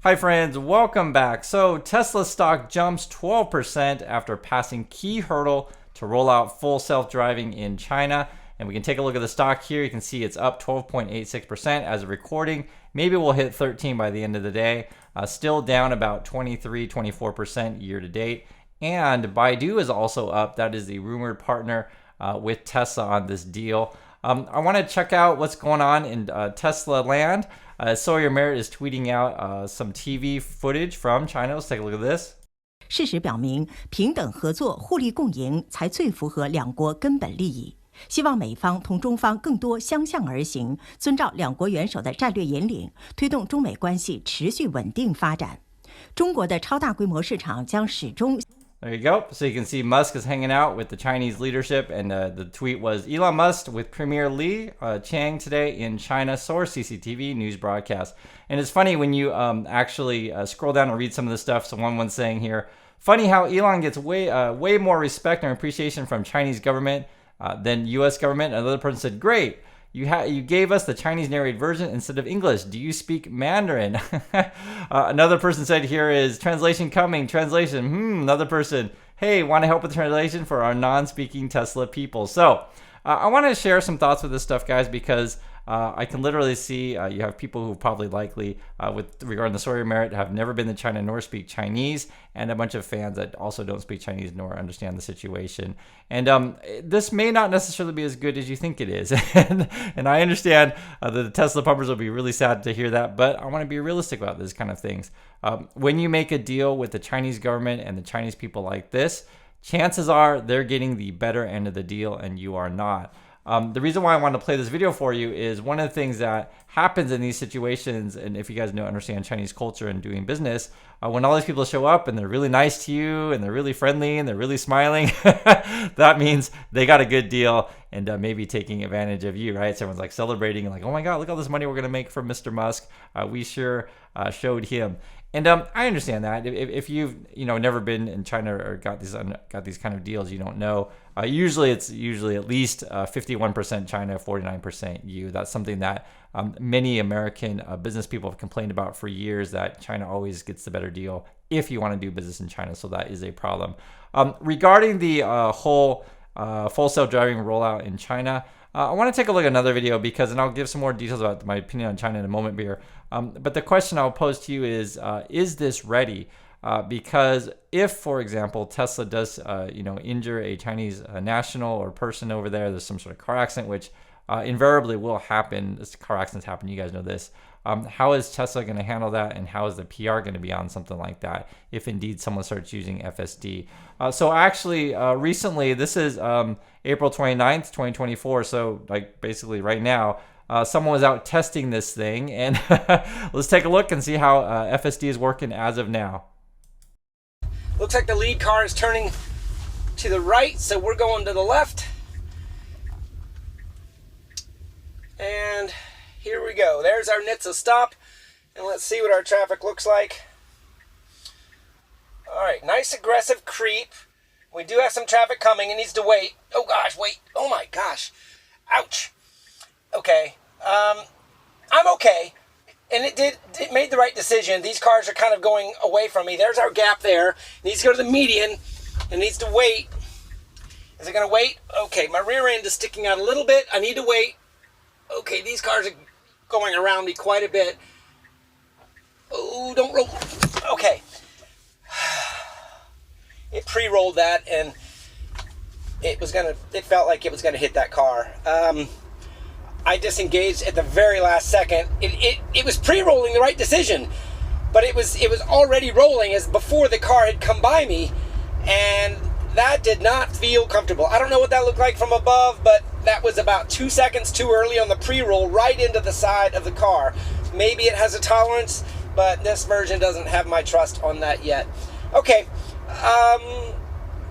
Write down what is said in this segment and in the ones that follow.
Hi friends, welcome back. So Tesla stock jumps 12% after passing key hurdle to roll out full self-driving in China. And we can take a look at the stock here. You can see it's up 12.86% as of recording. Maybe we'll hit 13 by the end of the day. Still down about 23-24% year to date. And Baidu is also up. That is the rumored partner with Tesla on this deal. I want to check out what's going on in Tesla land. Sawyer Merritt is tweeting out some TV footage from China. Let's take a look at this. 事实表明，平等合作、互利共赢才最符合两国根本利益。希望美方同中方更多相向而行，遵照两国元首的战略引领，推动中美关系持续稳定发展。中国的超大规模市场将始终。There you go. So you can see Musk is hanging out with the Chinese leadership, and the tweet was Elon Musk with Premier Li Chang today in China, source CCTV news broadcast. And it's funny when you actually scroll down and read some of the stuff. So one's saying here, funny how Elon gets way more respect and appreciation from Chinese government than U.S. government. Another person said, great. You gave us the Chinese narrated version instead of English. Do you speak Mandarin? Another person said here is translation coming. Translation. Another person. Hey, want to help with translation for our non-speaking Tesla people? So I want to share some thoughts with this stuff, guys, because I can literally see you have people who probably likely, with regarding the Sawyer Merritt, have never been to China nor speak Chinese, and a bunch of fans that also don't speak Chinese nor understand the situation. And this may not necessarily be as good as you think it is. and I understand that the Tesla pumpers will be really sad to hear that, but I want to be realistic about this kind of things. When you make a deal with the Chinese government and the Chinese people like this, chances are they're getting the better end of the deal and you are not. The reason why I wanted to play this video for you is one of the things that happens in these situations, and if you guys don't understand Chinese culture and doing business, when all these people show up and they're really nice to you and they're really friendly and they're really smiling, that means they got a good deal and maybe taking advantage of you, right? So everyone's like celebrating and like, oh my God, look all this money we're going to make from Mr. Musk. We sure showed him. And I understand that if you've never been in China or got these kind of deals, you don't know. Usually it's at least 51% China, 49% you. That's something that many American business people have complained about for years, that China always gets the better deal if you want to do business in China. So that is a problem. Regarding the whole full self-driving rollout in China, I want to take a look at another video and I'll give some more details about my opinion on China in a moment here. But the question I'll pose to you is this ready? Because if, for example, Tesla does, injure a Chinese national or person over there's some sort of car accident, which invariably will happen. This car accidents happen. You guys know this. How is Tesla going to handle that, and how is the PR going to be on something like that if indeed someone starts using FSD? So actually, recently, this is April 29th, 2024. So like basically right now, someone was out testing this thing, and let's take a look and see how FSD is working as of now. Looks like the lead car is turning to the right, so we're going to the left. And here we go. There's our NHTSA stop. And let's see what our traffic looks like. All right, nice aggressive creep. We do have some traffic coming. It needs to wait. Oh gosh, wait. Oh my gosh. Ouch. Okay. I'm okay. And it made the right decision. These cars are kind of going away from me. There's our gap there. It needs to go to the median. It needs to wait. Is it going to wait? Okay, my rear end is sticking out a little bit. I need to wait. Okay, these cars are going around me quite a bit. Oh, don't roll. Okay. It pre-rolled that, and it felt like it was gonna hit that car. I disengaged at the very last second. It was pre-rolling the right decision, but it was already rolling as before the car had come by me, and that did not feel comfortable. I don't know what that looked like from above, but that was about 2 seconds too early on the pre-roll right into the side of the car. Maybe it has a tolerance, but this version doesn't have my trust on that yet. Okay, I'm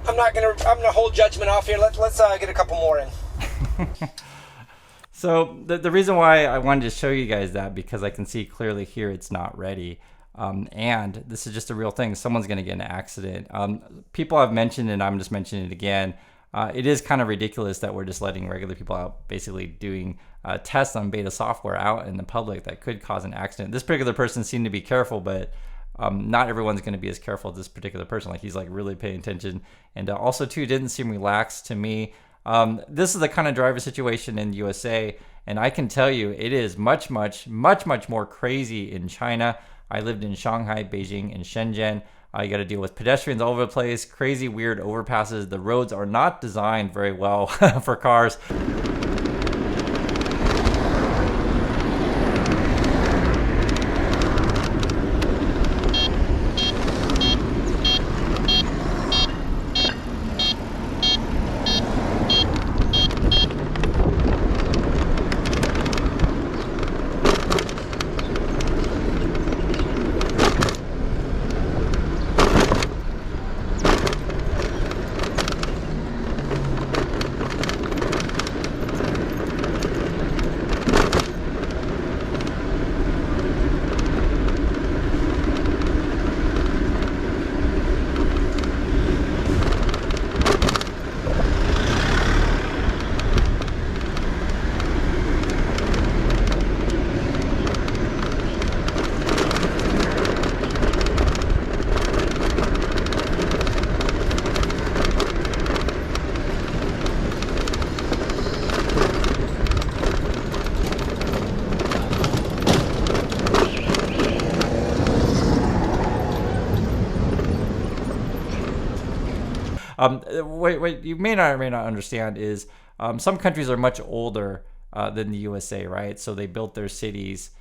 gonna hold judgment off here. Let's get a couple more in. So the reason why I wanted to show you guys that, because I can see clearly here it's not ready. And this is just a real thing. Someone's going to get in an accident. People have mentioned, and I'm just mentioning it again, it is kind of ridiculous that we're just letting regular people out basically doing tests on beta software out in the public that could cause an accident. This particular person seemed to be careful, but not everyone's going to be as careful as this particular person. Like, he's like really paying attention, and also too didn't seem relaxed to me. This is the kind of driver situation in the USA, and I can tell you it is much more crazy in China. I lived in Shanghai, Beijing, and Shenzhen. You got to deal with pedestrians all over the place, crazy weird overpasses. The roads are not designed very well for cars. What you may not or may not understand is some countries are much older than the USA, right? So they built their cities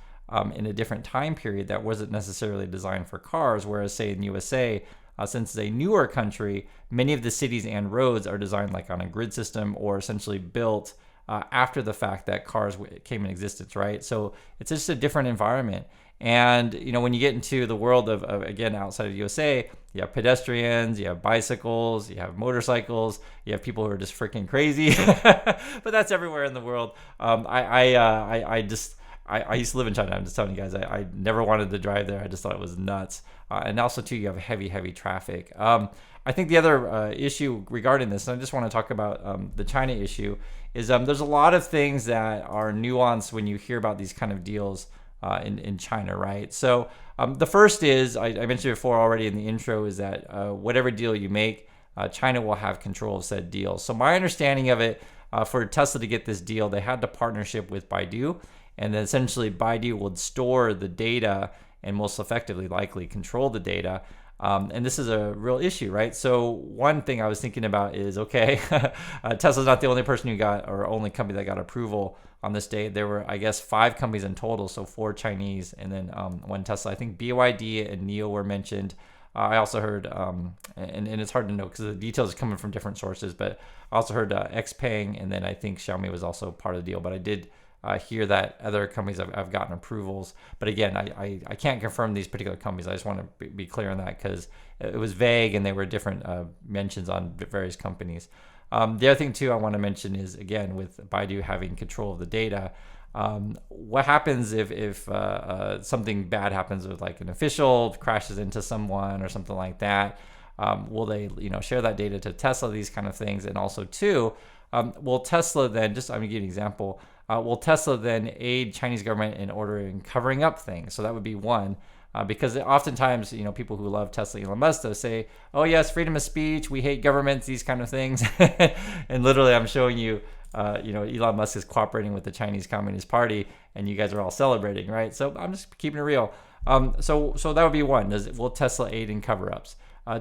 in a different time period that wasn't necessarily designed for cars, whereas say in USA, since it's a newer country, many of the cities and roads are designed like on a grid system or essentially built after the fact that cars came in existence, right? So it's just a different environment. And, you know, when you get into the world of again, outside of the USA, you have pedestrians, you have bicycles, you have motorcycles, you have people who are just freaking crazy. But that's everywhere in the world. I used to live in China. I'm just telling you guys, I never wanted to drive there. I just thought it was nuts. And also, too, you have heavy traffic. I think the other issue regarding this, and I just want to talk about the China issue, is there's a lot of things that are nuanced when you hear about these kind of deals in China, right? So the first is, I mentioned before already in the intro, is that whatever deal you make, China will have control of said deal. So my understanding of it, for Tesla to get this deal, they had to partnership with Baidu, and then essentially Baidu would store the data and most effectively likely control the data. And this is a real issue, right? So one thing I was thinking about is, okay, Tesla's not the only person who got, or only company that got approval on this day. There were, I guess, 5 companies in total, so 4 Chinese and then 1 Tesla. I think BYD and NIO were mentioned. I also heard, and it's hard to know because the details are coming from different sources, but I also heard XPeng, and then I think Xiaomi was also part of the deal. But I did hear that other companies have gotten approvals. But again, I can't confirm these particular companies. I just want to be clear on that because it was vague and there were different mentions on various companies. The other thing too I want to mention is, again, with Baidu having control of the data, what happens if something bad happens with like an official crashes into someone or something like that? Will they, share that data to Tesla? These kind of things, and also too, will Tesla then, I'm gonna give you an example. Will Tesla then aid Chinese government in covering up things? So that would be one. Because oftentimes, people who love Tesla, Elon Musk, they'll say, oh yes, freedom of speech, we hate governments, these kind of things. And literally I'm showing you, Elon Musk is cooperating with the Chinese Communist Party and you guys are all celebrating, right? So I'm just keeping it real. So that would be one. Will Tesla aid in cover-ups?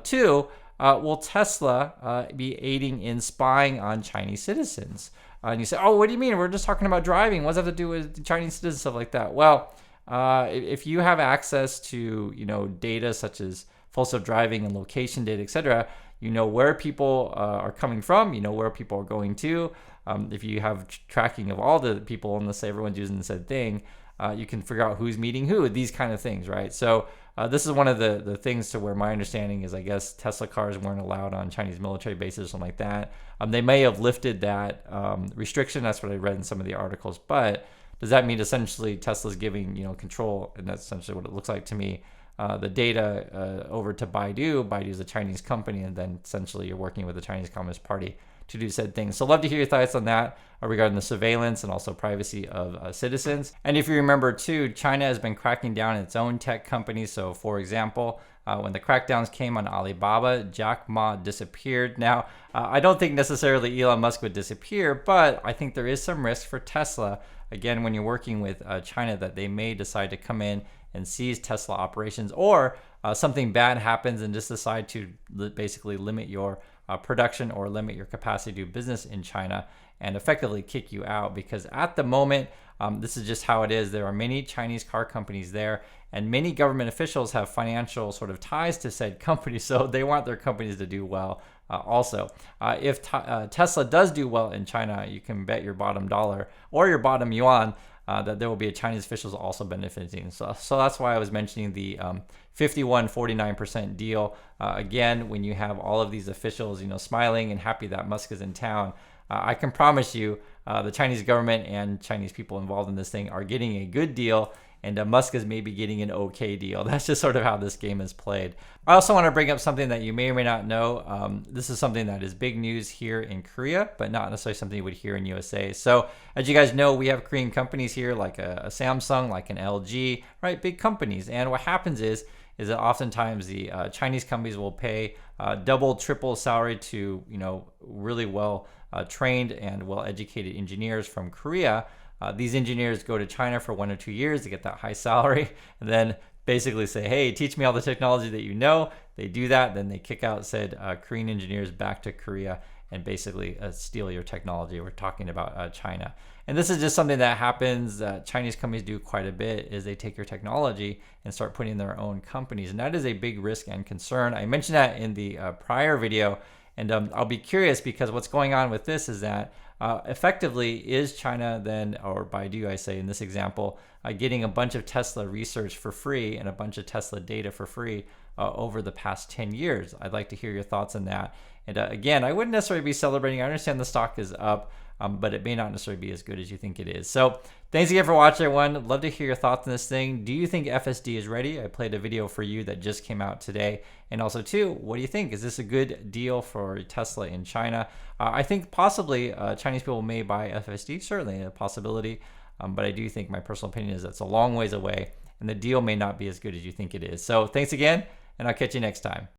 2, will Tesla be aiding in spying on Chinese citizens? And you say, oh, what do you mean? We're just talking about driving. What does that have to do with Chinese citizens, stuff like that? Well, if you have access to, data such as full self-driving and location data, etc., where people are coming from, where people are going to. If you have tracking of all the people, and let's say everyone's using the said thing, you can figure out who's meeting who, these kind of things, right? So this is one of the things to where my understanding is, I guess, Tesla cars weren't allowed on Chinese military bases or something like that. They may have lifted that restriction. That's what I read in some of the articles. But does that mean essentially Tesla's giving, control, and that's essentially what it looks like to me, the data over to Baidu? Baidu is a Chinese company, and then essentially you're working with the Chinese Communist Party to do said things. So love to hear your thoughts on that regarding the surveillance and also privacy of citizens. And if you remember too, China has been cracking down on its own tech companies. So for example, when the crackdowns came on Alibaba, Jack Ma disappeared. Now, I don't think necessarily Elon Musk would disappear, but I think there is some risk for Tesla. Again, when you're working with China, that they may decide to come in and seize Tesla operations, or something bad happens and just decide to basically limit your production or limit your capacity to do business in China and effectively kick you out. Because at the moment, this is just how it is. There are many Chinese car companies there, and many government officials have financial sort of ties to said companies, so they want their companies to do well. Also, if Tesla does do well in China, you can bet your bottom dollar or your bottom yuan that there will be a Chinese officials also benefiting. So that's why I was mentioning the 51-49% deal. Again, when you have all of these officials, smiling and happy that Musk is in town, I can promise you the Chinese government and Chinese people involved in this thing are getting a good deal, and Musk is maybe getting an okay deal. That's just sort of how this game is played. I also want to bring up something that you may or may not know. This is something that is big news here in Korea, but not necessarily something you would hear in USA. So as you guys know, we have Korean companies here like a Samsung, like an LG, right? Big companies. And what happens is that oftentimes the Chinese companies will pay double, triple salary to, really well trained and well-educated engineers from Korea. These engineers go to China for 1 or 2 years to get that high salary, and then basically say, hey, teach me all the technology that you know. They do that, then they kick out said Korean engineers back to Korea and basically steal your technology. We're talking about China. And this is just something that happens that Chinese companies do quite a bit, is they take your technology and start putting in their own companies. And that is a big risk and concern. I mentioned that in the prior video, and I'll be curious because what's going on with this is that effectively, is China then, or Baidu, I say in this example, getting a bunch of Tesla research for free and a bunch of Tesla data for free over the past 10 years? I'd like to hear your thoughts on that. And again, I wouldn't necessarily be celebrating. I understand the stock is up, but it may not necessarily be as good as you think it is. So thanks again for watching, everyone. Love to hear your thoughts on this thing. Do you think FSD is ready? I played a video for you that just came out today. And also, too, what do you think? Is this a good deal for Tesla in China? I think possibly Chinese people may buy FSD, certainly a possibility. But I do think my personal opinion is that's a long ways away, and the deal may not be as good as you think it is. So thanks again, and I'll catch you next time.